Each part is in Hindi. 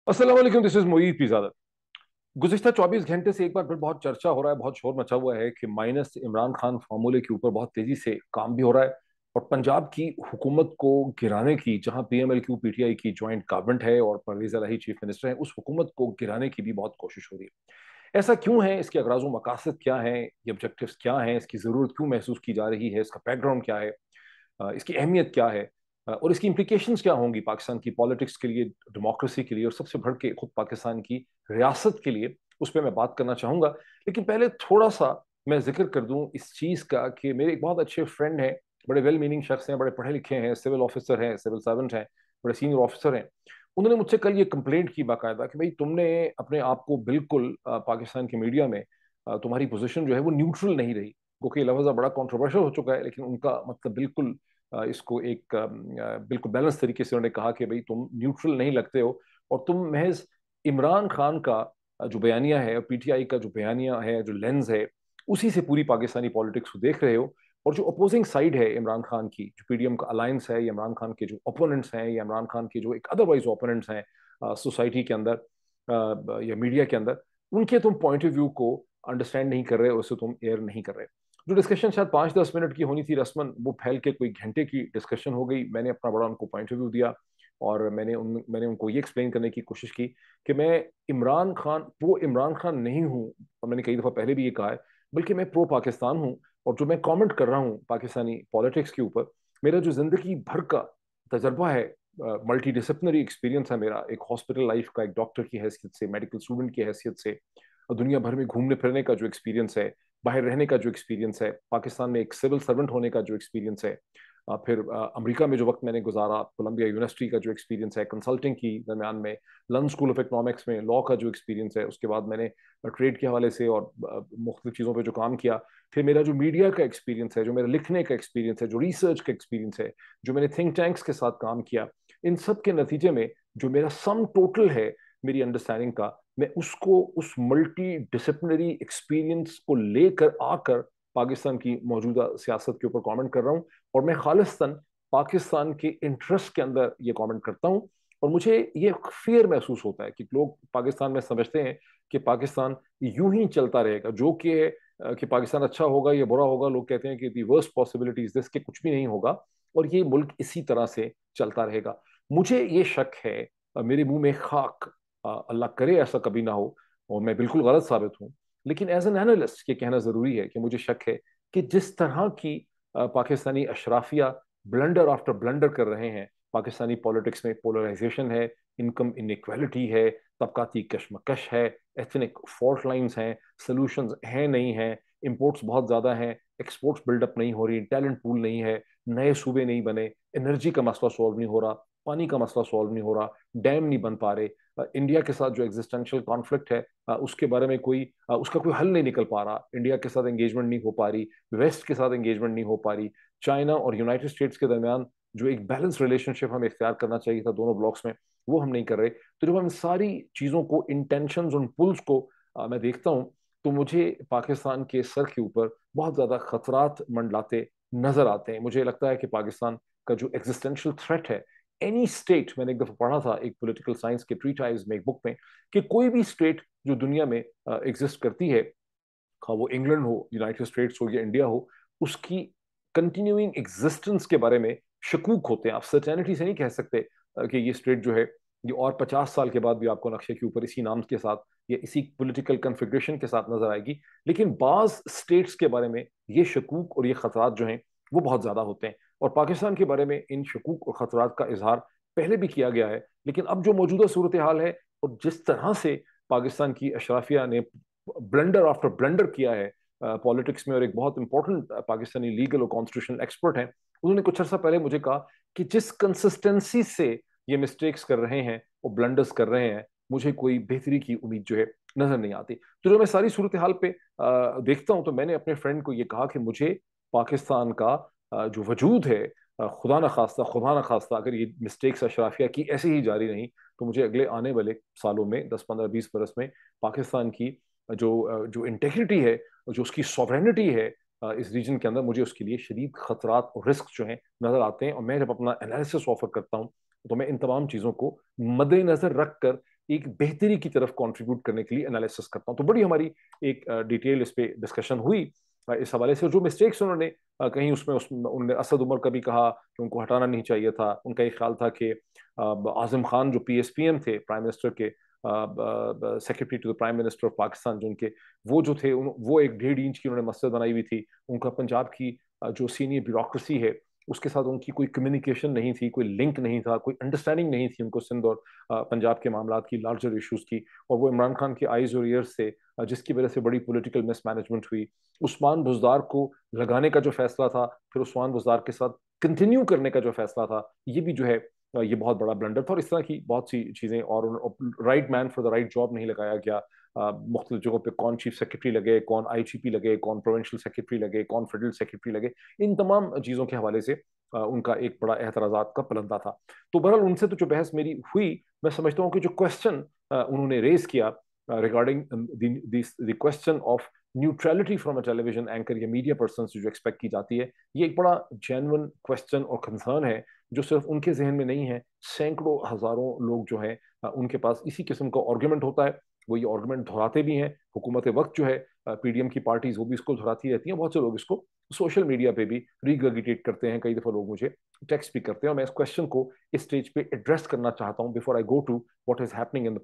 अस्सलाम वालेकुम, दिस इज मोईद पिज़ादा। गुज़िश्ता 24 घंटे से एक बार फिर बहुत चर्चा हो रहा है, बहुत शोर मचा हुआ है कि माइनस इमरान खान फार्मूले के ऊपर बहुत तेजी से काम भी हो रहा है और पंजाब की हुकूमत को गिराने की, जहां पीएमएलक्यू पीटीआई की जॉइंट गवर्नमेंट है और परवेज इलाही चीफ मिनिस्टर है, उस हुकूमत को गिराने की भी बहुत कोशिश हो रही है। ऐसा क्यों है? इसके अगराज व मकासद क्या है? ये ऑब्जेक्टिव्स क्या हैं? इसकी जरूरत क्यों महसूस की जा रही है? इसका बैकग्राउंड क्या है? इसकी अहमियत क्या है? और इसकी इम्प्लीकेशंस क्या होंगी पाकिस्तान की पॉलिटिक्स के लिए, डेमोक्रेसी के लिए और सबसे बढ़ के खुद पाकिस्तान की रियासत के लिए? उस पर मैं बात करना चाहूंगा। लेकिन पहले थोड़ा सा मैं जिक्र कर दूं इस चीज का कि मेरे एक बहुत अच्छे फ्रेंड हैं, बड़े वेल मीनिंग शख्स हैं, बड़े पढ़े लिखे हैं, सिविल ऑफिसर हैं, सिविल सर्वेंट हैं, बड़े सीनियर ऑफिसर हैं। उन्होंने मुझसे कल ये कंप्लेंट की बाकायदा कि भाई तुमने अपने आप को बिल्कुल पाकिस्तान के मीडिया में तुम्हारी पोजीशन जो है वो न्यूट्रल नहीं रही। क्योंकि लफ्ज़ बड़ा कंट्रोवर्शियल हो चुका है, लेकिन उनका मतलब बिल्कुल इसको एक बिल्कुल बैलेंस तरीके से उन्होंने कहा कि भाई तुम न्यूट्रल नहीं लगते हो और तुम महज इमरान खान का जो बयानिया है, पीटीआई का जो बयानिया है, जो लेंस है, उसी से पूरी पाकिस्तानी पॉलिटिक्स को देख रहे हो। और जो अपोजिंग साइड है इमरान खान की, जो पीडीएम का अलायंस है, या इमरान खान के जो ओपोनेंट्स हैं, या इमरान खान के जो एक अदरवाइज ओपोनेंट्स हैं सोसाइटी के अंदर या मीडिया के अंदर, उनके तुम पॉइंट ऑफ व्यू को अंडरस्टैंड नहीं कर रहे, उससे तुम एयर नहीं कर रहे। जो डिस्कशन शायद 5-10 मिनट की होनी थी रस्मन, वो फैल के कोई घंटे की डिस्कशन हो गई। मैंने अपना बड़ा उनको पॉइंट ऑफ व्यू दिया और मैंने उनको ये एक्सप्लेन करने की कोशिश की कि मैं इमरान खान, वो इमरान खान नहीं हूँ, और मैंने कई दफ़ा पहले भी ये कहा है, बल्कि मैं प्रो पाकिस्तान हूँ। और जो मैं कमेंट कर रहा हूँ पाकिस्तानी पॉलिटिक्स के ऊपर, मेरा जो जिंदगी भर का तजर्बा है, मल्टी डिसिप्लिनरी एक्सपीरियंस है मेरा, एक हॉस्पिटल लाइफ का, एक डॉक्टर की हैसियत से, मेडिकल स्टूडेंट की हैसियत से, और दुनिया भर में घूमने फिरने का जो एक्सपीरियंस है, बाहर रहने का जो एक्सपीरियंस है, पाकिस्तान में एक सिविल सर्वेंट होने का जो एक्सपीरियंस है, फिर अमेरिका में जो वक्त मैंने गुजारा, कोलंबिया यूनिवर्सिटी का जो एक्सपीरियंस है कंसल्टिंग की दरमियान में, लंदन स्कूल ऑफ इकोनॉमिक्स में लॉ का जो एक्सपीरियंस है, उसके बाद मैंने ट्रेड के हवाले से और मुख्तलिफ चीज़ों पर जो काम किया, फिर मेरा जो मीडिया का एक्सपीरियंस है, जो मेरा लिखने का एक्सपीरियंस है, जो रिसर्च का एक्सपीरियंस है, जो मैंने थिंक टैंक्स के साथ काम किया, इन सब के नतीजे में जो मेरा सम टोटल है मेरी अंडरस्टैंडिंग का, मैं उसको उस मल्टी डिसिप्लिनरी एक्सपीरियंस को लेकर आकर पाकिस्तान की मौजूदा सियासत के ऊपर कमेंट कर रहा हूँ। और मैं खालिस्तान पाकिस्तान के इंटरेस्ट के अंदर ये कमेंट करता हूँ। और मुझे ये फियर महसूस होता है कि लोग पाकिस्तान में समझते हैं कि पाकिस्तान यूं ही चलता रहेगा, जो कि पाकिस्तान अच्छा होगा या बुरा होगा। लोग कहते हैं कि the worst possibility is this, कि कुछ भी नहीं होगा और ये मुल्क इसी तरह से चलता रहेगा। मुझे ये शक है, मेरे मुंह में खाक, अल्लाह करे ऐसा कभी ना हो और मैं बिल्कुल गलत साबित हूँ, लेकिन एज एन एनालिस्ट ये कहना जरूरी है कि मुझे शक है कि जिस तरह की पाकिस्तानी अशराफिया ब्लंडर आफ्टर ब्लंडर कर रहे हैं, पाकिस्तानी पॉलिटिक्स में पोलराइजेशन है, इनकम इनक्वालिटी है, तबकाती कशमकश है, एथनिक फॉल्ट लाइंस हैं, सोल्यूशंस हैं नहीं हैं, इंपोर्ट्स बहुत ज़्यादा हैं, एक्सपोर्ट्स बिल्डअप नहीं हो रही, टैलेंट पूल नहीं है, नए सूबे नहीं बने, एनर्जी का मसला सॉल्व नहीं हो रहा, पानी का मसला सॉल्व नहीं हो रहा, डैम नहीं बन पा रहे, इंडिया के साथ जो एग्जिस्टेंशियल कॉन्फ्लिक्ट है उसके बारे में उसका कोई हल नहीं निकल पा रहा, इंडिया के साथ एंगेजमेंट नहीं हो पा रही, वेस्ट के साथ एंगेजमेंट नहीं हो पा रही, चाइना और यूनाइटेड स्टेट्स के दरमियान जो एक बैलेंस रिलेशनशिप हमें इख्तियार करना चाहिए था दोनों ब्लॉक्स में, वो हम नहीं कर रहे। तो जब हम इन सारी चीज़ों को, इंटेंशंस और पुल्स को मैं देखता हूँ, तो मुझे पाकिस्तान के सर के ऊपर बहुत ज़्यादा खतरात मंडलाते नजर आते हैं। मुझे लगता है कि पाकिस्तान का जो एग्जिस्टेंशियल थ्रेट है, एनी स्टेट, मैंने एक दफा पढ़ा था एक पॉलिटिकल साइंस के ट्रीटाइज में, एक बुक में, कि कोई भी स्टेट जो दुनिया में एग्जिस्ट करती है, खा वो इंग्लैंड हो, यूनाइटेड स्टेट्स हो या इंडिया हो, उसकी कंटिन्यूइंग एग्जिस्टेंस के बारे में शकूक होते हैं। आप सर्टेनिटी से नहीं कह सकते कि ये स्टेट जो है ये और 50 साल के बाद भी आपको नक्शे के ऊपर इसी नाम के साथ या इसी पॉलिटिकल कन्फिग्रेशन के साथ नजर आएगी। लेकिन बाज स्टेट्स के बारे में ये शकूक और ये खतरात जो हैं वो बहुत ज्यादा होते हैं। और पाकिस्तान के बारे में इन शकूक और खतरात का इजहार पहले भी किया गया है, लेकिन अब जो मौजूदा सूरत हाल है और जिस तरह से पाकिस्तान की अशराफिया ने ब्लंडर आफ्टर ब्लंडर किया है पॉलिटिक्स में, और एक बहुत इंपॉर्टेंट पाकिस्तानी लीगल और कॉन्स्टिट्यूशनल एक्सपर्ट हैं, उन्होंने कुछ अर्सा पहले मुझे कहा कि जिस कंसिस्टेंसी से ये मिस्टेक्स कर रहे हैं और ब्लंडर्स कर रहे हैं, मुझे कोई बेहतरी की उम्मीद जो है नजर नहीं आती। तो जो मैं सारी सूरत हाल पे देखता हूँ, तो मैंने अपने फ्रेंड को ये कहा कि मुझे पाकिस्तान का जो वजूद है, खुदा न खास्ता अगर ये मिस्टेक्स अशराफिया की ऐसे ही जारी रही, तो मुझे अगले आने वाले सालों में 10-15-20 बरस में पाकिस्तान की जो इंटेग्रिटी है, जो उसकी सॉवरेनिटी है इस रीजन के अंदर, मुझे उसके लिए शदीद खतरात और रिस्क जो हैं नजर आते हैं। और मैं जब अपना एनालिसिस ऑफर करता हूँ तो मैं इन तमाम चीज़ों को मद्देनजर रखकर एक बेहतरी की तरफ कंट्रीब्यूट करने के लिए एनालिसिस करता हूँ। तो बड़ी हमारी एक डिटेल इस पे डिस्कशन हुई इस हवाले से। जो मिस्टेक्स उन्होंने कहीं उसमें उन्होंने असद उमर का भी कहा कि उनको हटाना नहीं चाहिए था। उनका एक ख्याल था कि आजम खान जो PSPM थे, प्राइम मिनिस्टर के secretary to the prime minister of Pakistan, जो उनके वो जो थे वो एक 1.5 इंच की उन्होंने मस्जिद बनाई हुई थी। उनका पंजाब की जो सीनियर ब्यूरोक्रेसी है उसके साथ उनकी कोई कम्युनिकेशन नहीं थी, कोई लिंक नहीं था, कोई अंडरस्टैंडिंग नहीं थी उनको सिंध और पंजाब के मामला की, लार्जर इशूज की। और वो इमरान खान के आईज और ईयर्स से जिसकी वजह से बड़ी पॉलिटिकल मिसमैनेजमेंट हुई। उस्मान बुजदार को लगाने का जो फैसला था, फिर उस्मान बुजदार के साथ कंटिन्यू करने का जो फैसला था, ये भी जो है ये बहुत बड़ा ब्लंडर था। और इस तरह की बहुत सी चीजें, और right man for the right job नहीं लगाया गया। मुख्तलिफ जगहों पे कौन चीफ सेक्रेटरी लगे, कौन IGP लगे, कौन प्रोविंशियल सेक्रेटरी लगे, कौन फेडरल सेक्रेटरी लगे, इन तमाम चीजों के हवाले से उनका एक बड़ा एतराजात का पलंदा था। तो बहरहाल उनसे तो जो बहस मेरी हुई, मैं समझता हूँ कि जो क्वेश्चन उन्होंने रेज किया regarding the question of neutrality from a television anchor या मीडिया पर्सन से जो एक्सपेक्ट की जाती है, ये एक बड़ा जेन्युइन क्वेश्चन और कंसर्न है जो सिर्फ उनके जहन में नहीं है। सैकड़ों हजारों लोग जो हैं उनके पास इसी किस्म का आर्गुमेंट होता है। वो ये आर्गुमेंट दोहराते भी हैं। हुकूमत वक्त जो है PDM की पार्टीज वो भी इसको दोहराती रहती हैं। बहुत से लोग इसको सोशल मीडिया पे भी रिगर्गिटेट करते हैं। कई दफा लोग मुझे टेक्स्ट भी करते हैं, और मैं इस क्वेश्चन को इस स्टेज पे एड्रेस करना चाहता हूं before I go to what is happening in the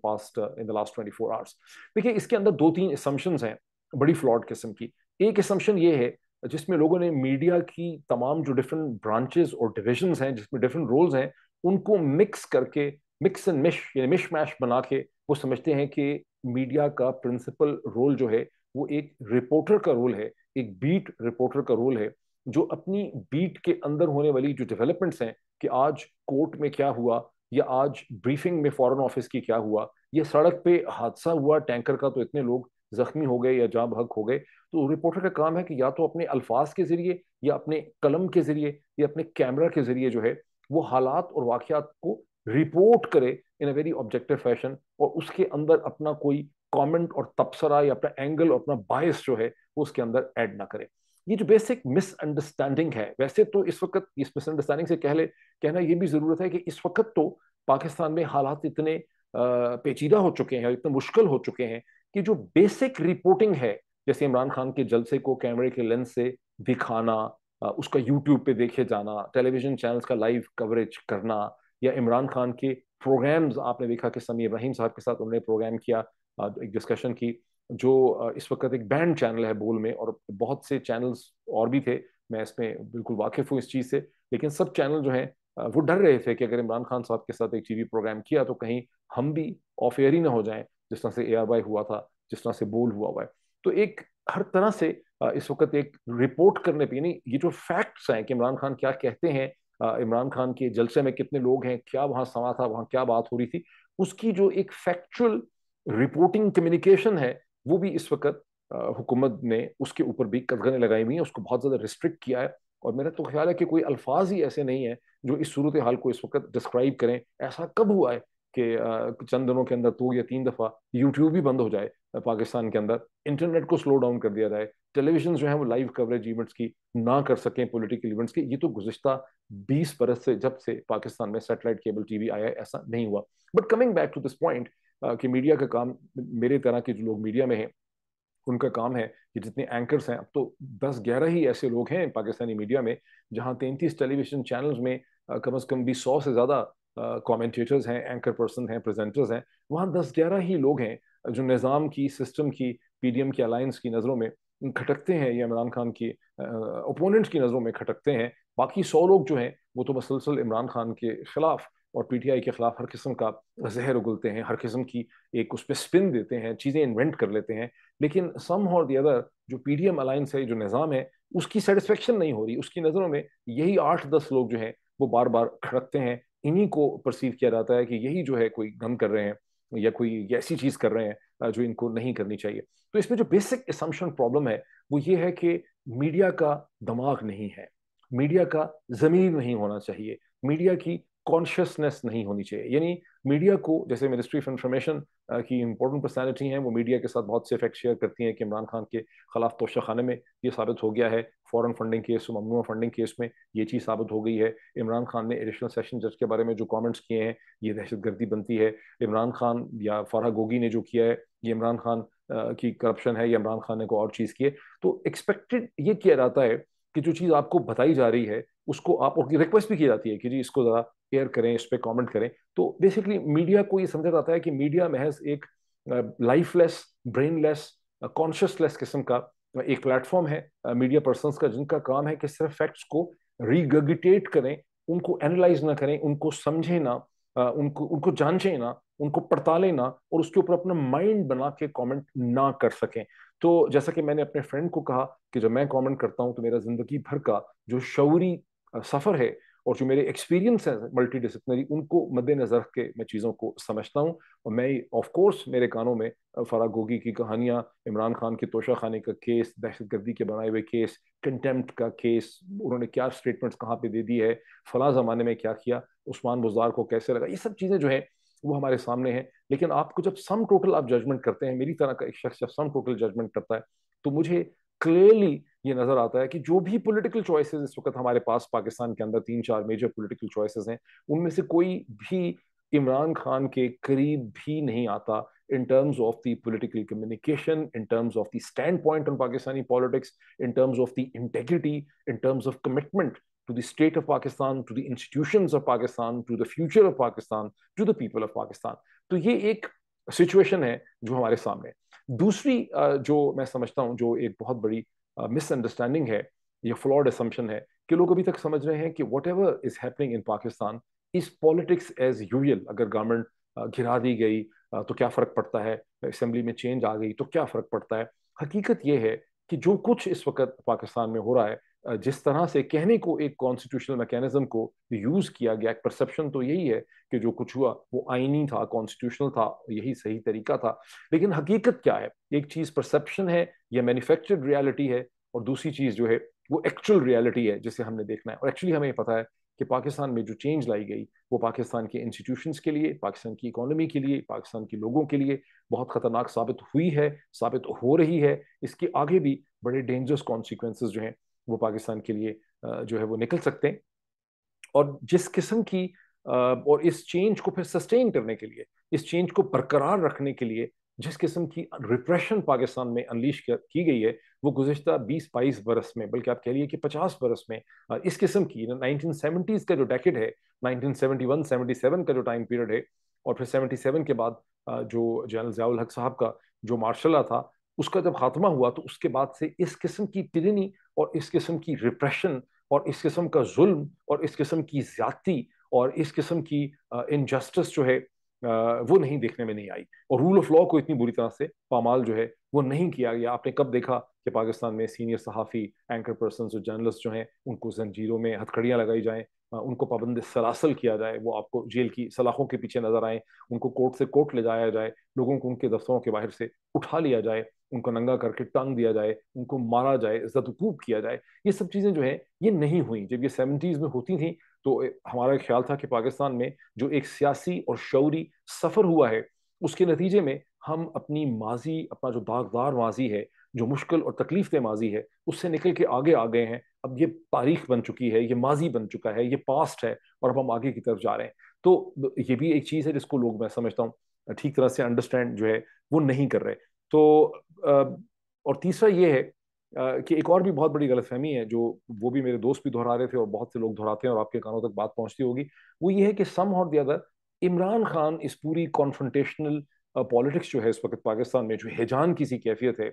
last 24 hours. देखिए, इसके अंदर 2-3 असम्पशंस हैं बड़ी फ्लॉड किस्म की। एक असम्पशन ये है जिसमें लोगों ने मीडिया की तमाम जो डिफरेंट ब्रांचेस और डिविजन्स हैं, जिसमें डिफरेंट रोल्स हैं, उनको मिक्स करके, मिक्स एंड मिश यानी मिश मैश बना के वो समझते हैं कि मीडिया का प्रिंसिपल रोल जो है वो एक रिपोर्टर का रोल है, एक बीट रिपोर्टर का रोल है, जो अपनी बीट के अंदर होने वाली जो डेवलपमेंट्स हैं कि आज कोर्ट में क्या हुआ, या आज ब्रीफिंग में फॉरेन ऑफिस की क्या हुआ, ये सड़क पे हादसा हुआ टैंकर का तो इतने लोग जख्मी हो गए या जाँ बहक हो गए। तो रिपोर्टर का काम है कि या तो अपने अल्फाज के जरिए, या अपने कलम के जरिए, या अपने कैमरा के जरिए जो है वो हालात और वाकयात को रिपोर्ट करे इन अ वेरी ऑब्जेक्टिव फैशन, और उसके अंदर अपना कोई कमेंट और तबसरा या अपना एंगल और अपना बायस जो है वो उसके अंदर ऐड ना करे। ये जो बेसिक मिसअंडरस्टैंडिंग है, वैसे तो इस वक्त इस मिसअंडरस्टैंडिंग से कहना ये भी जरूरत है कि इस वक्त तो पाकिस्तान में हालात इतने पेचीदा हो चुके हैं, इतने मुश्किल हो चुके हैं कि जो बेसिक रिपोर्टिंग है, जैसे इमरान खान के जलसे को कैमरे के लेंस से दिखाना, उसका यूट्यूब पे देखे जाना, टेलीविजन चैनल्स का लाइव कवरेज करना, या इमरान खान के प्रोग्राम्स, आपने देखा कि समीर रहीम साहब के साथ उन्होंने प्रोग्राम किया, एक डिस्कशन की, जो इस वक्त एक बैंड चैनल है बोल में, और बहुत से चैनल्स और भी थे, मैं इसमें बिल्कुल वाकिफ हूँ इस चीज़ से। लेकिन सब चैनल जो हैं वो डर रहे थे कि अगर इमरान खान साहब के साथ एक TV प्रोग्राम किया तो कहीं हम भी ऑफ एयर ही ना हो जाएं, जिस तरह से AR हुआ था, जिस तरह से बोल हुआ है। तो एक हर तरह से इस वक्त एक रिपोर्ट करने पे, यानी ये जो फैक्ट्स हैं कि इमरान खान क्या कहते हैं, इमरान खान के जलसे में कितने लोग हैं, क्या वहां समा था, वहां क्या बात हो रही थी, उसकी जो एक फैक्चुअल रिपोर्टिंग कम्युनिकेशन है, वो भी इस वक्त हुकूमत ने उसके ऊपर भी कदगने लगाई हुई हैं, उसको बहुत ज्यादा रिस्ट्रिक्ट किया है। और मेरा तो ख्याल है कि कोई अल्फाज ही ऐसे नहीं है जो इस सूरत हाल को इस वक्त डिस्क्राइब करें। ऐसा कब हुआ है कि चंद दिनों के अंदर 2 या 3 दफा यूट्यूब भी बंद हो जाए पाकिस्तान के अंदर, इंटरनेट को स्लो डाउन कर दिया जाए, टेलीविजन जो है वो लाइव कवरेज इवेंट्स की ना कर सकें, पॉलिटिकल इवेंट्स की। ये तो गुज़िश्ता 20 बरस से, जब से पाकिस्तान में सैटेलाइट केबल TV आया है, ऐसा नहीं हुआ। But coming back to this point कि मीडिया का काम, मेरे तरह के जो लोग मीडिया में हैं उनका काम है कि जितने एंकर्स हैं, अब तो 10-11 ही ऐसे लोग हैं पाकिस्तानी मीडिया में, जहां 33 टेलीविजन चैनल्स में कम से कम भी 100 से ज्यादा कमेंटेटर्स हैं, एंकर पर्सन हैं, प्रेजेंटर्स हैं। वहां 10-11 ही लोग हैं जो निज़ाम की, सिस्टम की, PDM की, अलायंस की नज़रों में खटकते हैं, या इमरान खान की ओपोनेंट्स की नज़रों में खटकते हैं। बाकी 100 लोग जो हैं वो तो मसलसल इमरान खान के खिलाफ और PTI के खिलाफ हर किस्म का जहर उगलते हैं, हर किस्म की एक उस पर स्पिन देते हैं, चीज़ें इन्वेंट कर लेते हैं। लेकिन सम और दी अदर जो PDM अलायंस है, जो निज़ाम है, उसकी सेटिस्फेक्शन नहीं हो रही। उसकी नज़रों में यही 8-10 लोग जो हैं वो बार बार खड़कते हैं। इन्हीं को परसीव किया जाता है कि यही जो है कोई गम कर रहे हैं, या कोई ऐसी चीज़ कर रहे हैं जो इनको नहीं करनी चाहिए। तो इसमें जो बेसिक असम्पशन प्रॉब्लम है वो ये है कि मीडिया का दिमाग नहीं है, मीडिया का ज़मीर नहीं होना चाहिए, मीडिया की कॉन्शियसनेस नहीं होनी चाहिए। यानी मीडिया को, जैसे मिनिस्ट्री ऑफ इंफॉर्मेशन की इंपॉर्टेंट पर्सनैलिटी हैं, वो मीडिया के साथ बहुत से फैक्ट शेयर करती हैं कि इमरान खान के खिलाफ तोशाखाने में ये साबित हो गया है, फॉरेन फंडिंग केस, ममनुआ फंडिंग केस में ये चीज़ साबित हो गई है, इमरान खान ने एडिशनल सेशन जज के बारे में जो कमेंट्स किए हैं ये दहशतगर्दी बनती है, इमरान खान या फराह गोगी ने जो किया है ये इमरान खान की करप्शन है, या इमरान खान ने कोई और चीज़ की है। तो एक्सपेक्टेड ये किया जाता है कि जो चीज़ आपको बताई जा रही है उसको आप, और रिक्वेस्ट भी की जाती है कि जी इसको ज़रा एयर करें, इस पर कमेंट करें। तो बेसिकली मीडिया को ये समझा जाता है कि मीडिया महज एक लाइफलेस, ब्रेनलेस, कॉन्शियसलेस किस्म का एक प्लेटफॉर्म है मीडिया पर्संस का, जिनका काम है कि सिर्फ फैक्ट्स को रिगर्गिटेट करें, उनको एनालाइज ना करें, उनको समझे ना, उनको उनको जांचें ना, उनको पड़तालें ना, और उसके ऊपर अपना माइंड बना के कमेंट ना कर सकें। तो जैसा कि मैंने अपने फ्रेंड को कहा कि जब मैं कमेंट करता हूं तो मेरा जिंदगी भर का जो शऊरी सफर है और जो मेरे एक्सपीरियंस है मल्टी डिसिप्लिनरी, उनको मद्देनजर रख के मैं चीज़ों को समझता हूँ। और मैं ऑफ कोर्स मेरे कानों में फराह गोगी की कहानियां, इमरान खान के तोशा खाने का केस, दहशतगर्दी के बनाए हुए केस, कंटेम्प्ट का केस, उन्होंने क्या स्टेटमेंट्स कहाँ पे दे दी है, फला जमाने में क्या किया, उस्मान बुज़दार को कैसे लगा, ये सब चीज़ें जो है वो हमारे सामने है। लेकिन आपको जब सम टोटल आप जजमेंट करते हैं, मेरी तरह का एक शख्स जब सम टोटल जजमेंट करता है, तो मुझे क्लियरली ये नजर आता है कि जो भी पॉलिटिकल चॉइसेस इस वक्त हमारे पास पाकिस्तान के अंदर, तीन चार मेजर पॉलिटिकल चॉइसेस हैं, उनमें से कोई भी इमरान खान के करीब भी नहीं आता in terms of the political communication, in terms of the standpoint on Pakistani politics, in terms of the integrity, in terms of commitment to the state of Pakistan, to the institutions of Pakistan, to the future of Pakistan, to the people of Pakistan. तो ये एक सिचुएशन है जो हमारे सामने है। दूसरी जो मैं समझता हूँ जो एक बहुत बड़ी मिसअंडरस्टैंडिंग है, ये फ्लॉड असम्पशन है कि लोग अभी तक समझ रहे हैं कि whatever is happening in Pakistan is politics as usual. अगर गवर्नमेंट गिरा दी गई तो क्या फर्क पड़ता है, असेंबली में चेंज आ गई तो क्या फर्क पड़ता है। हकीकत यह है कि जो कुछ इस वक्त पाकिस्तान में हो रहा है, जिस तरह से कहने को एक कॉन्स्टिट्यूशनल मैकेनिज्म को यूज किया गया, एक परसेप्शन तो यही है कि जो कुछ हुआ वो आईनी था, कॉन्स्टिट्यूशनल था, यही सही तरीका था। लेकिन हकीकत क्या है, एक चीज परसेप्शन है या मैन्युफैक्चर्ड रियलिटी है, और दूसरी चीज जो है वो एक्चुअल रियलिटी है जिसे हमने देखना है। और एक्चुअली हमें पता है कि पाकिस्तान में जो चेंज लाई गई वो पाकिस्तान के इंस्टीट्यूशंस के लिए, पाकिस्तान की इकोनॉमी के लिए, पाकिस्तान के लोगों के लिए बहुत खतरनाक साबित हुई है, साबित हो रही है। इसके आगे भी बड़े डेंजरस कॉन्सिक्वेंसेज जो हैं वो पाकिस्तान के लिए जो है वो निकल सकते हैं। और जिस किस्म की और इस चेंज को फिर सस्टेन करने के लिए, इस चेंज को बरकरार रखने के लिए जिस किस्म की रिप्रेशन पाकिस्तान में अनलीश की गई है, वो गुज़िश्ता 20-22 बरस में, बल्कि आप कह लीजिए कि 50 बरस में इस किस्म की 1970s का जो डेकेड है, 1971-77 का जो टाइम पीरियड है, और फिर 77 के बाद जो जनरल ज़ियाउल हक साहब का जो मार्शल था उसका जब खात्मा हुआ, तो उसके बाद से इस किस्म की टिरनी और इस किस्म की रिप्रेशन और इस किस्म का जुल्म और इस किस्म की ज्यादती और इस किस्म की इनजस्टिस जो है वो नहीं देखने में नहीं आई। और रूल ऑफ लॉ को इतनी बुरी तरह से पामाल जो है वो नहीं किया गया। आपने कब देखा कि पाकिस्तान में सीनियर सहाफ़ी, एंकर पर्सन, जो जर्नलिस्ट जो हैं, उनको जंजीरों में हथकड़ियाँ लगाई जाएं, उनको पाबंद सलासल किया जाए, वो आपको जेल की सलाखों के पीछे नजर आए, उनको कोर्ट से कोर्ट ले जाया जाए, लोगों को उनके दफ्तरों के बाहर से उठा लिया जाए, उनको नंगा करके टांग दिया जाए, उनको मारा जाए, इज्जत वकूफ किया जाए। ये सब चीज़ें जो है ये नहीं हुई। जब ये 70s में होती थी तो हमारा ख्याल था कि पाकिस्तान में जो एक सियासी और शौरी सफर हुआ है उसके नतीजे में हम अपनी माजी, अपना जो दागदार माजी है, जो मुश्किल और तकलीफ दे माजी है, उससे निकल के आगे आ गए हैं। अब ये तारीख बन चुकी है, ये माजी बन चुका है, ये पास्ट है, और अब हम आगे की तरफ जा रहे हैं। तो ये भी एक चीज़ है जिसको लोग, मैं समझता हूँ, ठीक तरह से अंडरस्टैंड जो है वो नहीं कर रहे। तो और तीसरा ये है कि एक और भी बहुत बड़ी गलतफहमी है जो वो भी मेरे दोस्त भी दोहरा रहे थे और बहुत से लोग दोहराते हैं और आपके कानों तक बात पहुंचती होगी। वो ये है कि सम और द अदर इमरान खान इस पूरी कॉन्फ्रंटेशनल पॉलिटिक्स जो है इस वक्त पाकिस्तान में, जो हिजान की सी कैफियत है,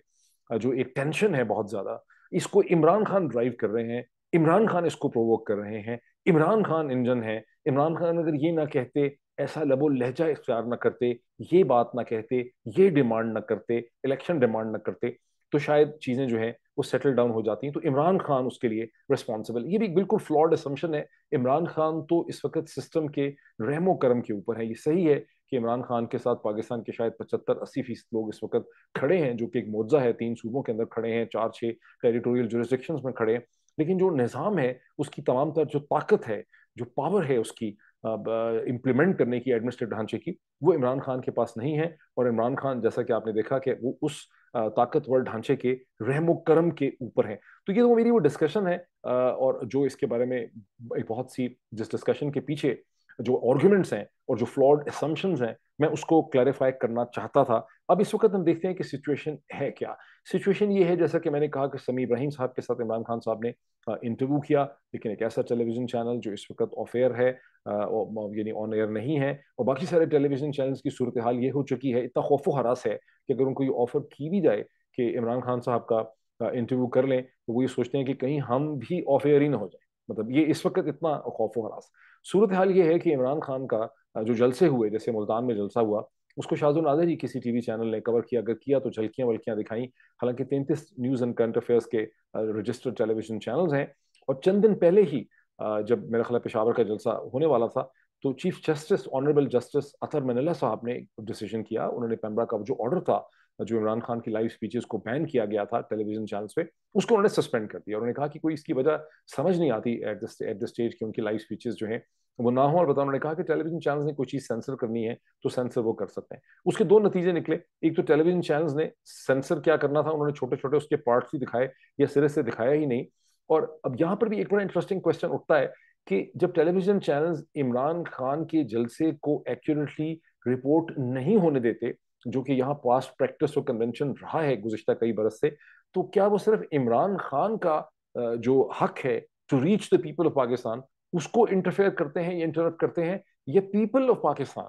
जो एक टेंशन है बहुत ज्यादा, इसको इमरान खान ड्राइव कर रहे हैं, इमरान खान इसको प्रोवोक कर रहे हैं, इमरान खान इंजन है। इमरान खान अगर ये ना कहते, ऐसा लबो लहजा इख्तियार ना करते, ये बात ना कहते, ये डिमांड ना करते, इलेक्शन डिमांड ना करते, तो शायद चीजें जो है वो सेटल डाउन हो जाती हैं। तो इमरान खान उसके लिए रिस्पॉन्सिबल, ये भी बिल्कुल फ्लॉड असम्पशन है। इमरान खान तो इस वक्त सिस्टम के रहमो करम के ऊपर है। ये सही है कि इमरान खान के साथ पाकिस्तान के शायद 75-80% लोग इस वक्त खड़े हैं, जो कि एक मुआवजा है, 3 सूबों के अंदर खड़े हैं, 4-6 टेरिटोरियल जुरिस्डिक्शंस में खड़े हैं। लेकिन जो निज़ाम है उसकी तमाम तर जो ताकत है, जो पावर है उसकी, इम्प्लीमेंट करने की एडमिनिस्ट्रेटिव ढांचे की, वो इमरान खान के पास नहीं है। और इमरान खान, जैसा कि आपने देखा कि वो उस ताकतवर ढांचे के रहमो करम के ऊपर है। तो ये तो मेरी वो डिस्कशन है, और जो इसके बारे में एक बहुत सी, जिस डिस्कशन के पीछे जो आर्गुमेंट्स हैं और जो फ्लॉड असम्पशंस हैं, मैं उसको क्लैरिफाई करना चाहता था। अब इस वक्त हम देखते हैं कि सिचुएशन है क्या। सिचुएशन ये है, जैसा कि मैंने कहा, कि समी इब्राहिम साहब के साथ इमरान खान साहब ने इंटरव्यू किया, लेकिन एक ऐसा टेलीविजन चैनल जो इस वक्त ऑफ एयर है, यानी ऑन एयर नहीं है, और बाकी सारे टेलीविजन चैनल्स की सूरत हाल ये हो चुकी है, इतना खौफो हरास है कि अगर उनको ये ऑफर की भी जाए कि इमरान खान साहब का इंटरव्यू कर लें, तो वो ये सोचते हैं कि कहीं हम भी ऑफ एयर ही ना हो जाए। मतलब ये इस वक्त इतना खौफो हरास सूरत हाल ये है कि इमरान खान का जो जलसे हुए, जैसे मुल्तान में जलसा हुआ, उसको शाहजुल नादिर ही किसी टीवी चैनल ने कवर किया, अगर किया तो झलकियां वलकियां दिखाई। हालांकि 33 न्यूज एंड करंट अफेयर्स के रजिस्टर्ड टेलीविजन चैनल्स हैं। और चंद दिन पहले ही जब मेरा ख्याल पेशावर का जलसा होने वाला था, तो चीफ जस्टिस ऑनरेबल जस्टिस अतर मनिल्ला साहब ने एक डिसीजन किया। उन्होंने पेमरा का जो ऑर्डर था, जो इमरान खान की लाइव स्पीचेस को बैन किया गया था टेलीविजन चैनल्स पे, उसको उन्होंने सस्पेंड कर दिया। उन्होंने कहा कि कोई इसकी वजह समझ नहीं आती एट द स्टेज कि उनकी लाइव स्पीचेस जो है वो ना हो। और बताओ, उन्होंने कहा कि टेलीविजन चैनल्स ने कोई चीज सेंसर करनी है तो सेंसर वो कर सकते हैं। उसके दो नतीजे निकले। एक तो टेलीविजन चैनल्स ने सेंसर क्या करना था, उन्होंने छोटे छोटे उसके पार्ट्स ही दिखाए, या सिरे से दिखाया ही नहीं। और अब यहाँ पर भी एक बड़ा इंटरेस्टिंग क्वेश्चन उठता है कि जब टेलीविजन चैनल्स इमरान खान के जलसे को एक्यूरेटली रिपोर्ट नहीं होने देते, जो कि यहाँ पास्ट प्रैक्टिस और कन्वेंशन रहा है गुज़िश्ता कई बरस से, तो क्या वो सिर्फ इमरान खान का जो हक है to reach the people of Pakistan, उसको इंटरफेयर करते हैं या इंटरप्ट करते हैं, ये पीपल ऑफ पाकिस्तान,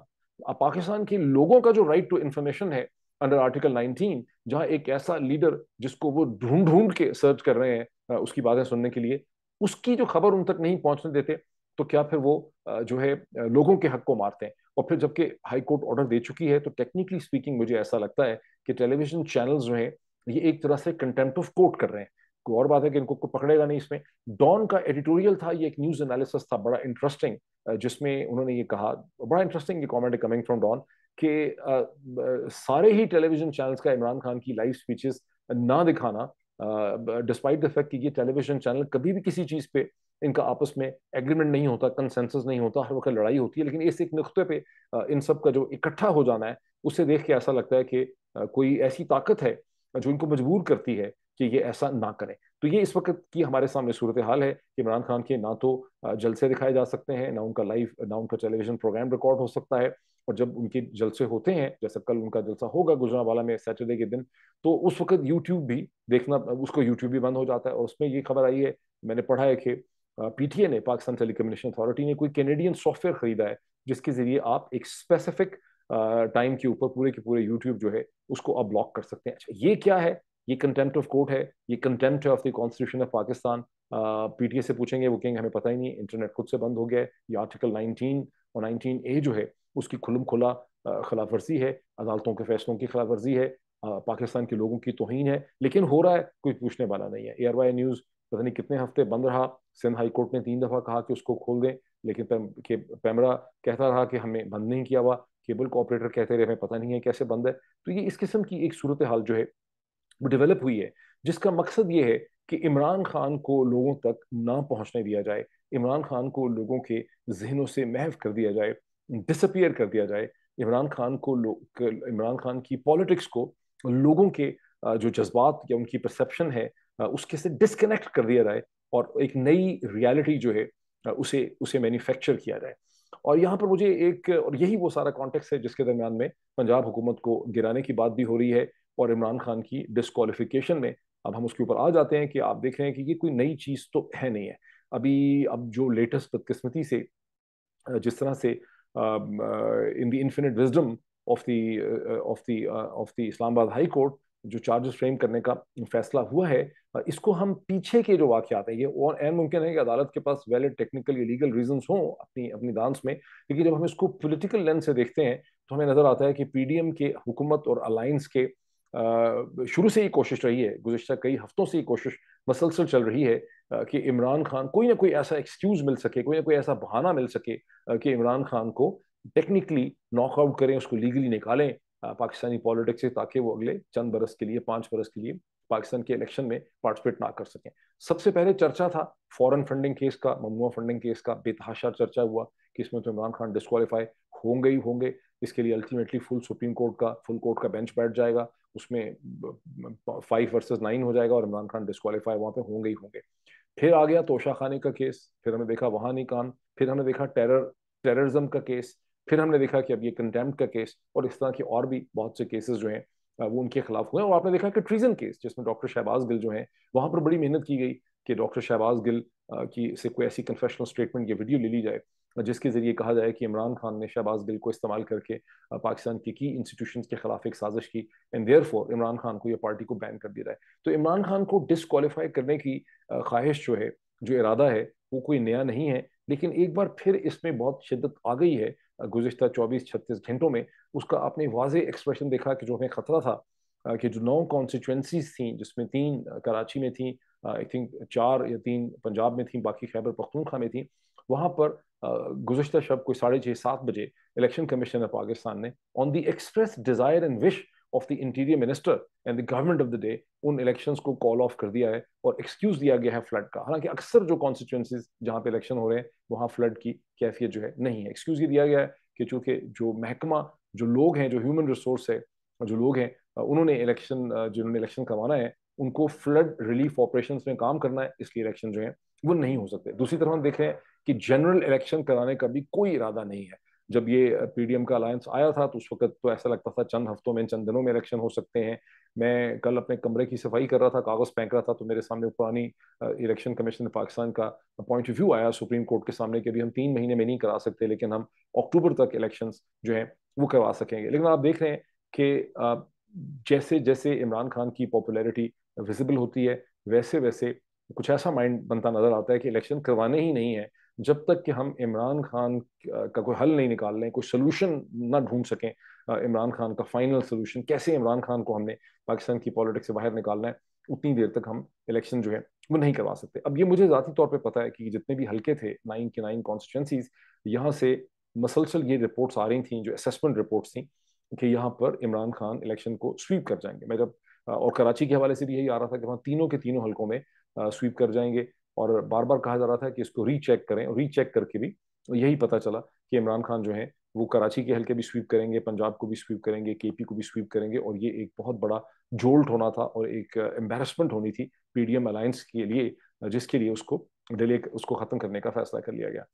पाकिस्तान के लोगों का जो राइट टू इंफॉर्मेशन है अंडर आर्टिकल 19, जहां एक ऐसा लीडर जिसको वो ढूंढ ढूंढ के सर्च कर रहे हैं उसकी बातें सुनने के लिए, उसकी जो खबर उन तक नहीं पहुंचने देते, तो क्या फिर वो जो है लोगों के हक को मारते हैं। और फिर जबकि हाई कोर्ट ऑर्डर दे चुकी है, तो टेक्निकली स्पीकिंग मुझे ऐसा लगता है कि टेलीविजन चैनल्स जो है ये एक तरह से कंटेम्प्ट ऑफ कोर्ट कर रहे हैं। कोई और बात है कि इनको कोई पकड़ेगा नहीं इसमें। डॉन का एडिटोरियल था, ये एक न्यूज एनालिसिस था बड़ा इंटरेस्टिंग, जिसमें उन्होंने ये कहा, बड़ा इंटरेस्टिंग ये कमेंट कमिंग फ्रॉम डॉन, कि सारे ही टेलीविजन चैनल्स का इमरान खान की लाइव स्पीचेस ना दिखाना, डिस्पाइट द फैक्ट कि ये टेलीविजन चैनल कभी भी किसी चीज पे इनका आपस में एग्रीमेंट नहीं होता, कंसेंसस नहीं होता, हर वक्त लड़ाई होती है, लेकिन इस एक नुक्ते पे इन सब का जो इकट्ठा हो जाना है, उससे देख के ऐसा लगता है कि कोई ऐसी ताकत है जो इनको मजबूर करती है कि ये ऐसा ना करें। तो ये इस वक्त की हमारे सामने सूरत हाल है कि इमरान खान के ना तो जलसे दिखाए जा सकते हैं, ना उनका लाइव, ना उनका टेलीविजन प्रोग्राम रिकॉर्ड हो सकता है। और जब उनके जलसे होते हैं, जैसे कल उनका जलसा होगा गुजरांवाला में सैटरडे के दिन, तो उस वक्त यूट्यूब भी देखना, उसको यूट्यूब भी बंद हो जाता है। और उसमें ये खबर आई है, मैंने पढ़ा है कि पीटीए ने, पाकिस्तान टेलीकम्युनिकेशन अथॉरिटी ने, कोई कैनेडियन सॉफ्टवेयर खरीदा है जिसके जरिए आप एक स्पेसिफिक टाइम के ऊपर पूरे के पूरे यूट्यूब जो है उसको आप ब्लॉक कर सकते हैं। अच्छा, ये क्या है? ये कंटेम्प्ट ऑफ कोर्ट है, ये कंटेम्प्ट है of the constitution of Pakistan. PTA से पूछेंगे, वो कहेंगे हमें पता ही नहीं, इंटरनेट खुद से बंद हो गया है। ये आर्टिकल 19 और 19A जो है उसकी खुलम खुला खिलाफ वर्जी है, अदालतों के फैसलों की खिलाफ वर्जी है, पाकिस्तान के लोगों की तौहीन है। लेकिन हो रहा है, कोई पूछने वाला नहीं है। एयरवाई न्यूज पता नहीं कितने हफ्ते बंद रहा, सिंध हाई कोर्ट ने 3 दफा कहा कि उसको खोल दें, लेकिन पैमरा कहता रहा कि हमें बंद नहीं किया हुआ, केबल को ऑपरेटर कहते रहे हमें पता नहीं है कैसे बंद है। तो ये इस किस्म की एक सूरत हाल जो है वो डेवलप हुई है, जिसका मकसद ये है कि इमरान खान को लोगों तक ना पहुंचने दिया जाए, इमरान खान को लोगों के जहनों से महव कर दिया जाए, डिसअपियर कर दिया जाए, इमरान खान को इमरान खान की पॉलिटिक्स को लोगों के जो जज्बात या उनकी परसेप्शन है उसके से डिस्कनेक्ट कर दिया जाए, और एक नई रियलिटी जो है उसे उसे मैन्युफैक्चर किया जाए। और यहाँ पर मुझे एक, और यही वो सारा कॉन्टेक्स्ट है जिसके दरमियान में पंजाब हुकूमत को गिराने की बात भी हो रही है, और इमरान खान की डिस्क्वालिफिकेशन में अब हम उसके ऊपर आ जाते हैं कि आप देख रहे हैं कि ये कोई नई चीज तो है नहीं है। अभी अब जो लेटेस्ट बदकिस्मती से जिस तरह से in the infinite wisdom of the Islamabad high court जो चार्जेस फ्रेम करने का फैसला हुआ है, इसको हम पीछे के जो वाकयात हैं, ये और एन मुमकिन है कि अदालत के पास वैलिड टेक्निकल या लीगल रीजंस हों अपनी अपनी दांस में, लेकिन जब हम इसको पॉलिटिकल लेंस से देखते हैं तो हमें नजर आता है कि पीडीएम के हुकूमत और अलायंस के शुरू से ही कोशिश रही है, गुज़िश्ता कई हफ्तों से ही कोशिश मसलसल चल रही है कि इमरान खान कोई ना कोई ऐसा एक्सक्यूज मिल सके, कोई ना कोई ऐसा बहाना मिल सके कि इमरान खान को टेक्निकली नॉकआउट करें, उसको लीगली निकालें पाकिस्तानी पॉलिटिक्स से, ताकि वो अगले चंद बरस के लिए, 5 बरस के लिए पाकिस्तान के इलेक्शन में पार्टिसिपेट ना कर सकें। सबसे पहले चर्चा था फॉरेन फंडिंग केस का, ममनुआ फंडिंग केस का बेतहाशा चर्चा हुआ कि इसमें तो इमरान खान डिस्क्वालीफाई होंगे ही होंगे। इसके लिए अल्टीमेटली फुल कोर्ट का बेंच बैठ जाएगा, उसमें 5 वर्सेस 9 हो जाएगा और इमरान खान डिस्क्वालीफाई वहां पे होंगे ही होंगे। फिर आ गया तोशा खाने का केस, फिर हमने देखा वहां नहीं कान, फिर हमने देखा टेररिज्म का केस, फिर हमने देखा कि अब ये कंटेम्प्ट का केस, और इस तरह के और भी बहुत से केसेस जो हैं वो उनके खिलाफ हुए। और आपने देखा कि ट्रीजन केस जिसमें डॉक्टर शहबाज गिल जो है, वहां पर बड़ी मेहनत की गई कि डॉक्टर शहबाज गिल की से कोई ऐसी कन्फेशनल स्टेटमेंट या वीडियो ले ली जाए जिसके जरिए कहा जाए कि इमरान खान ने शहबाज गिल को इस्तेमाल करके पाकिस्तान की इंस्टीट्यूशंस के खिलाफ एक साजिश की, एंड देयरफॉर इमरान खान को या पार्टी को बैन कर दिया जाए। तो इमरान खान को डिस्क्वालीफाई करने की ख्वाहिश जो है, जो इरादा है, वो कोई नया नहीं है। लेकिन एक बार फिर इसमें बहुत शिद्दत आ गई है गुज़िश्ता 24-36 घंटों में। उसका आपने वाजे एक्सप्रेशन देखा कि जो हमें खतरा था कि जो 9 कॉन्स्टिट्यूंसीज थी, जिसमें 3 कराची में थी, आई थिंक 4 या 3 पंजाब में थी, बाकी खैबर पख्तूनख्वा में थी, वहां पर गुज़िश्ता शब कोई 6:30-7 बजे इलेक्शन कमीशन ऑफ पाकिस्तान ने on the express desire and wish of the interior minister and the government of the day उन इलेक्शंस को कॉल ऑफ कर दिया है और एक्सक्यूज दिया गया है फ्लड का। हालांकि अक्सर जो कॉन्स्टिट्यूंसीज जहां पे इलेक्शन हो रहे हैं वहां फ्लड की कैफियत जो है नहीं है। एक्सक्यूज ये दिया गया है कि चूंकि जो महकमा, जो लोग हैं, जो ह्यूमन रिसोर्स है, जो लोग हैं, उन्होंने जिन्होंने इलेक्शन करवाना है, उनको फ्लड रिलीफ ऑपरेशन में काम करना है, इसलिए इलेक्शन जो है वो नहीं हो सकते। दूसरी तरफ हम देख रहे हैं कि जनरल इलेक्शन कराने का भी कोई इरादा नहीं है। जब ये पीडीएम का अलायंस आया था तो उस वक्त तो ऐसा लगता था चंद हफ्तों में, चंद दिनों में इलेक्शन हो सकते हैं। मैं कल अपने कमरे की सफाई कर रहा था, कागज फेंक रहा था, तो मेरे सामने पुरानी इलेक्शन कमीशन पाकिस्तान का पॉइंट ऑफ व्यू आया सुप्रीम कोर्ट के सामने कि अभी हम 3 महीने में नहीं करा सकते, लेकिन हम अक्टूबर तक इलेक्शन जो है वो करवा सकेंगे। लेकिन आप देख रहे हैं कि जैसे जैसे इमरान खान की पॉपुलैरिटी विजिबल होती है, वैसे वैसे कुछ ऐसा माइंड बनता नजर आता है कि इलेक्शन करवाने ही नहीं है जब तक कि हम इमरान खान का कोई हल नहीं निकाल लें, कोई सोल्यूशन ना ढूंढ सकें। इमरान खान का फाइनल सोल्यूशन कैसे इमरान खान को हमने पाकिस्तान की पॉलिटिक्स से बाहर निकालना है, उतनी देर तक हम इलेक्शन जो है वो नहीं करवा सकते। अब ये मुझे ज़ाती तौर पे पता है कि जितने भी हल्के थे 9 के 9 कॉन्स्टिट्यूंसीज, यहाँ से मसलसल ये रिपोर्ट्स आ रही थी, जो असेसमेंट रिपोर्ट्स थी, कि यहाँ पर इमरान खान इलेक्शन को स्वीप कर जाएंगे। मैं जब और कराची के हवाले से भी यही आ रहा था कि वहाँ तीनों के तीनों हलकों में स्वीप कर जाएंगे, और बार बार कहा जा रहा था कि इसको रीचेक करें, और रीचेक करके भी यही पता चला कि इमरान खान जो है वो कराची के हल्के भी स्वीप करेंगे, पंजाब को भी स्वीप करेंगे, केपी को भी स्वीप करेंगे। और ये एक बहुत बड़ा जोल्ट होना था और एक एम्बेरसमेंट होनी थी पीडीएम अलायंस के लिए, जिसके लिए उसको खत्म करने का फैसला कर लिया गया।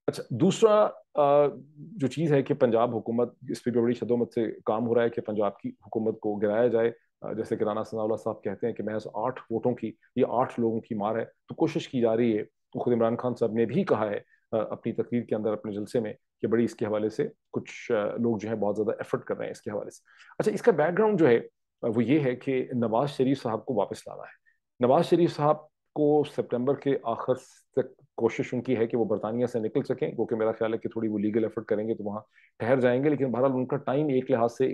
अच्छा, दूसरा जो चीज़ है कि पंजाब हुकूमत, इस पर भी बड़ी शदोमत से काम हो रहा है कि पंजाब की हुकूमत को गिराया जाए। जैसे कि राना सनाउल्लाह साहब कहते हैं कि महज 8 वोटों की, ये 8 लोगों की मार है, तो कोशिश की जा रही है। तो खुद इमरान खान साहब ने भी कहा है अपनी तकरीर के अंदर, अपने जलसे में, कि बड़ी इसके हवाले से कुछ लोग जो है बहुत ज़्यादा एफर्ट कर रहे हैं इसके हवाले से। अच्छा, इसका बैकग्राउंड जो है वो ये है कि नवाज शरीफ साहब को वापस लाना है। नवाज शरीफ साहब को सितंबर के आखिर तक कोशिश उनकी है कि वो बरतानिया से निकल सकें, क्योंकि मेरा ख्याल है कि थोड़ी वो लीगल एफर्ट करेंगे तो वहाँ ठहर जाएंगे। लेकिन बहरहाल उनका टाइम एक लिहाज से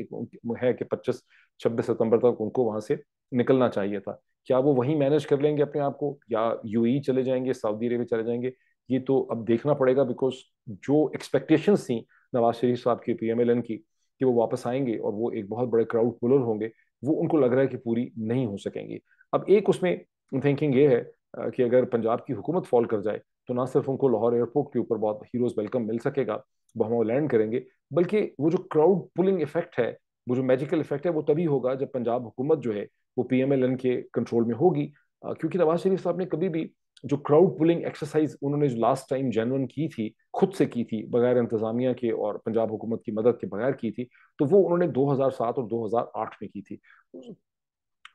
है कि 25-26 सितंबर तक उनको वहाँ से निकलना चाहिए था। क्या वो वहीं मैनेज कर लेंगे अपने आप को, या यूएई चले जाएंगे, सऊदी अरेबिया चले जाएंगे, ये तो अब देखना पड़ेगा। बिकॉज जो एक्सपेक्टेशंस थी नवाज शरीफ साहब की, पीएमएलएन की, कि वो वापस आएंगे और वो एक बहुत बड़े क्राउड पुलर होंगे, वो उनको लग रहा है कि पूरी नहीं हो सकेंगी। अब एक उसमें थिंकिंग ये है कि अगर पंजाब की हुकूमत फॉल कर जाए तो ना सिर्फ उनको लाहौर एयरपोर्ट के ऊपर बहुत हीरोज वेलकम मिल सकेगा, वो लैंड करेंगे, बल्कि वो जो क्राउड पुलिंग इफेक्ट है, वो जो मैजिकल इफेक्ट है, वो तभी होगा जब पंजाब हुकूमत जो है वो पीएमएलएन के कंट्रोल में होगी। क्योंकि नवाज शरीफ साहब ने कभी भी जो क्राउड पुलिंग एक्सरसाइज उन्होंने जो लास्ट टाइम जनवन की थी, खुद से की थी, बगैर इंतजामिया के और पंजाब हुकूमत की मदद के बगैर की थी, तो वो उन्होंने 2007 और 2008 में की थी।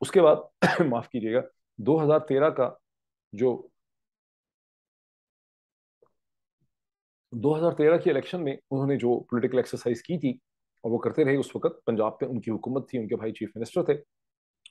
उसके बाद माफ कीजिएगा, 2013 का जो 2013 के इलेक्शन में उन्होंने जो पॉलिटिकल एक्सरसाइज की थी, और वो करते रहे, उस वक्त पंजाब पे उनकी हुकूमत थी, उनके भाई चीफ मिनिस्टर थे।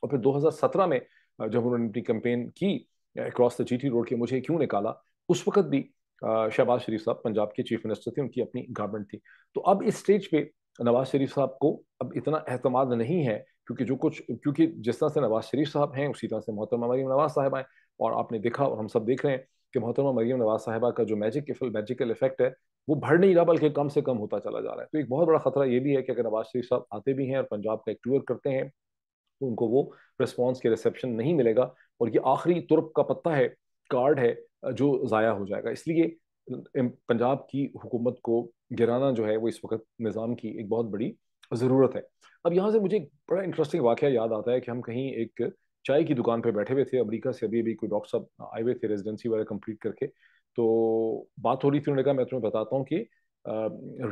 और फिर 2017 में जब उन्होंने अपनी कैंपेन की अक्रॉस द जीटी रोड के मुझे क्यों निकाला, उस वक्त भी शहबाज शरीफ साहब पंजाब के चीफ मिनिस्टर थे, उनकी अपनी गवर्नमेंट थी। तो अब इस स्टेज पे नवाज शरीफ साहब को अब इतना एतमाद नहीं है, क्योंकि जिस तरह से नवाज शरीफ साहब हैं उसी तरह से मोहतरमा मरीम नवाज साहब हैं। और आपने देखा और हम सब देख रहे हैं कि मोहतरमा मरीम नवाज साहिबा का जो मैजिकल इफेक्ट है वो बढ़ नहीं रहा, बल्कि कम से कम होता चला जा रहा है। तो एक बहुत बड़ा खतरा ये भी है कि अगर नवाज शरीफ साहब आते भी हैं और पंजाब का एक टूर करते हैं, तो उनको वो रिस्पॉन्स के रिसेप्शन नहीं मिलेगा, और ये आखिरी तुर्प का पत्ता है, कार्ड है, जो ज़ाया हो जाएगा। इसलिए पंजाब की हुकूमत को गिराना जो है वो इस वक्त निज़ाम की एक बहुत बड़ी ज़रूरत है। अब यहाँ से मुझे एक बड़ा इंटरेस्टिंग वाकया याद आता है कि हम कहीं एक चाय की दुकान पे बैठे हुए थे, अमेरिका से अभी अभी कोई डॉक्टर साहब आए हुए थे रेजिडेंसी वगैरह कंप्लीट करके। तो बात हो रही थी, उन्होंने कहा मैं तुम्हें बताता हूँ कि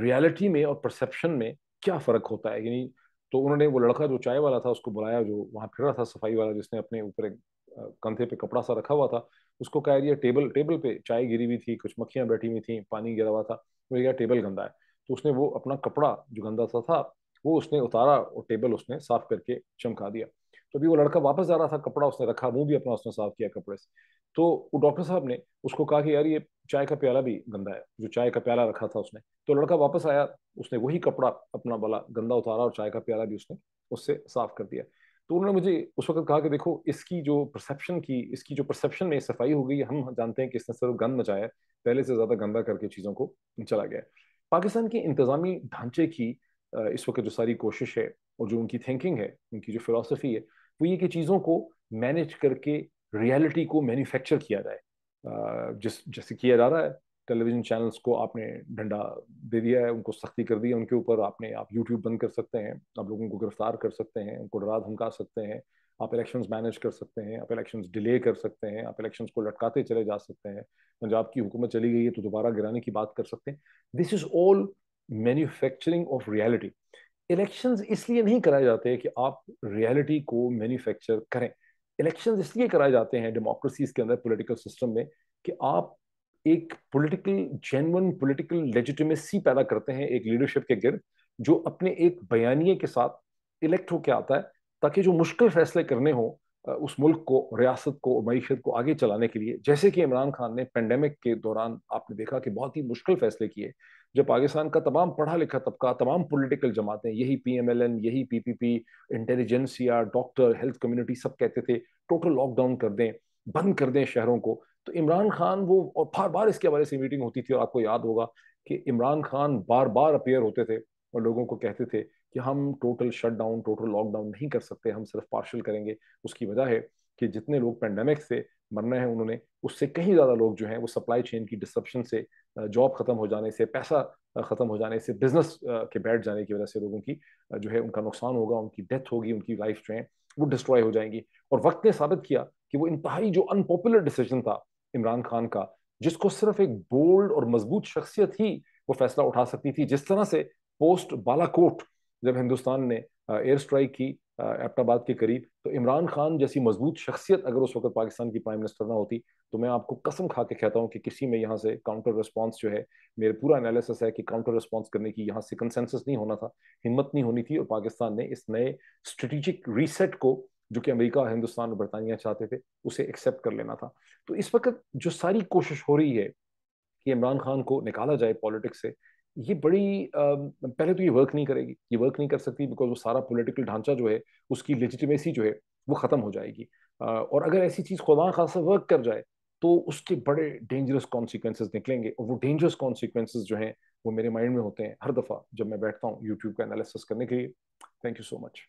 रियलिटी में और परसेप्शन में क्या फ़र्क होता है, यानी। तो उन्होंने वो लड़का जो चाय वाला था उसको बुलाया, जो वहाँ फिर रहा था सफाई वाला, जिसने अपने ऊपर एक कंधे पे कपड़ा सा रखा हुआ था। उसको कहा ये टेबल टेबल पे चाय गिरी हुई थी, कुछ मक्खियां बैठी हुई थी, पानी गिरा हुआ था। वो क्या टेबल गंदा है। तो उसने वो अपना कपड़ा जो गंदा सा था वो उसने उतारा और टेबल उसने साफ करके चमका दिया। तो अभी वो लड़का वापस जा रहा था, कपड़ा उसने रखा, मुंह भी अपना उसने साफ किया कपड़े से। तो वो डॉक्टर साहब ने उसको कहा कि यार ये चाय का प्याला भी गंदा है, जो चाय का प्याला रखा था उसने। तो लड़का वापस आया, उसने वही कपड़ा अपना वाला गंदा उतारा और चाय का प्याला भी उसने उससे साफ कर दिया। तो उन्होंने मुझे उस वक्त कहा कि देखो इसकी जो परसेप्शन में सफाई हो गई, हम जानते हैं कि इसने सिर्फ गंद मचाया है, पहले से ज्यादा गंदा करके चीजों को चला गया है। पाकिस्तान के इंतजामी ढांचे की इस वक्त जो सारी कोशिश है और जो उनकी थिंकिंग है, उनकी जो फिलॉसफी है, वो ये कि चीजों को मैनेज करके रियलिटी को मैन्युफैक्चर किया जाए। जैसे किया जा रहा है। टेलीविजन चैनल्स को आपने डंडा दे दिया है, उनको सख्ती कर दी है उनके ऊपर। आप यूट्यूब बंद कर सकते हैं, आप लोगों को गिरफ्तार कर सकते हैं, उनको डरा धमका सकते हैं। आप इलेक्शंस मैनेज कर सकते हैं, आप इलेक्शंस डिले कर सकते हैं, आप इलेक्शंस को लटकाते चले जा सकते हैं। पंजाब की हुकूमत चली गई है तो दोबारा गिराने की बात कर सकते हैं। This is all manufacturing of reality. Elections इसलिए नहीं कराए जाते कि आप रियलिटी को मैन्युफैक्चर करें। इलेक्शंस इसलिए कराए जाते हैं डेमोक्रेसीज के अंदर, पॉलिटिकल सिस्टम में, कि आप एक पॉलिटिकल जेन्युइन पॉलिटिकल लेजिटिमेसी पैदा करते हैं एक लीडरशिप के गिर्द, जो अपने एक बयानिए के साथ इलेक्ट होकर आता है, ताकि जो मुश्किल फैसले करने हो उस मुल्क को, रियासत को, मईशत को आगे चलाने के लिए। जैसे कि इमरान खान ने पेंडेमिक के दौरान आपने देखा कि बहुत ही मुश्किल फैसले किए, जब पाकिस्तान का तमाम पढ़ा लिखा तबका, तमाम पॉलिटिकल जमातें, यही पीएमएलएन, यही PPP, intelligentsia, doctor, health community, सब कहते थे टोटल लॉकडाउन कर दें, बंद कर दें शहरों को। तो इमरान खान वो, और बार बार इसके हवाले से मीटिंग होती थी, और आपको याद होगा कि इमरान खान बार बार अपेयर होते थे और लोगों को कहते थे कि हम टोटल शटडाउन, टोटल लॉकडाउन नहीं कर सकते, हम सिर्फ पार्शल करेंगे। उसकी वजह है कि जितने लोग पेंडेमिक से मरना है उन्होंने, उससे कहीं ज्यादा लोग जो हैं वो सप्लाई चेन की डिसरप्शन से, जॉब खत्म हो जाने से, पैसा खत्म हो जाने से, बिजनेस के बैठ जाने की वजह से लोगों की जो है उनका नुकसान होगा, उनकी डेथ होगी, उनकी लाइफ जो है वो डिस्ट्रॉय हो जाएंगी। और वक्त ने साबित किया कि वो इंतहाई जो अनपॉपुलर डिसीजन था इमरान खान का, जिसको सिर्फ एक बोल्ड और मजबूत शख्सियत ही वो फैसला उठा सकती थी। जिस तरह से पोस्ट बालाकोट जब हिंदुस्तान ने एयर स्ट्राइक की एबटाबाद के करीब, तो इमरान खान जैसी मजबूत शख्सियत अगर उस वक्त पाकिस्तान की प्राइम मिनिस्टर ना होती, तो मैं आपको कसम खा के कहता हूं कि किसी में यहाँ से काउंटर रिस्पॉन्स जो है, मेरे पूरा एनालिसिस है कि काउंटर रिस्पॉन्स करने की यहाँ से कंसेंसस नहीं होना था, हिम्मत नहीं होनी थी, और पाकिस्तान ने इस नए स्ट्रेटेजिक रीसेट को, जो कि अमेरिका, हिंदुस्तान और बरतानिया चाहते थे, उसे एक्सेप्ट कर लेना था। तो इस वक्त जो सारी कोशिश हो रही है कि इमरान खान को निकाला जाए पॉलिटिक्स से, ये बड़ी पहले तो ये वर्क नहीं करेगी, ये वर्क नहीं कर सकती, बिकॉज वो सारा पॉलिटिकल ढांचा जो है, उसकी लेजिटिमेसी जो है वो खत्म हो जाएगी। और अगर ऐसी चीज खुदा खासा वर्क कर जाए, तो उसके बड़े डेंजरस कॉन्सिक्वेंसेस निकलेंगे, और वो डेंजरस कॉन्सिक्वेंसेस जो हैं वो मेरे माइंड में होते हैं हर दफा जब मैं बैठता हूँ यूट्यूब का एनालिसिस करने के लिए। Thank you so much.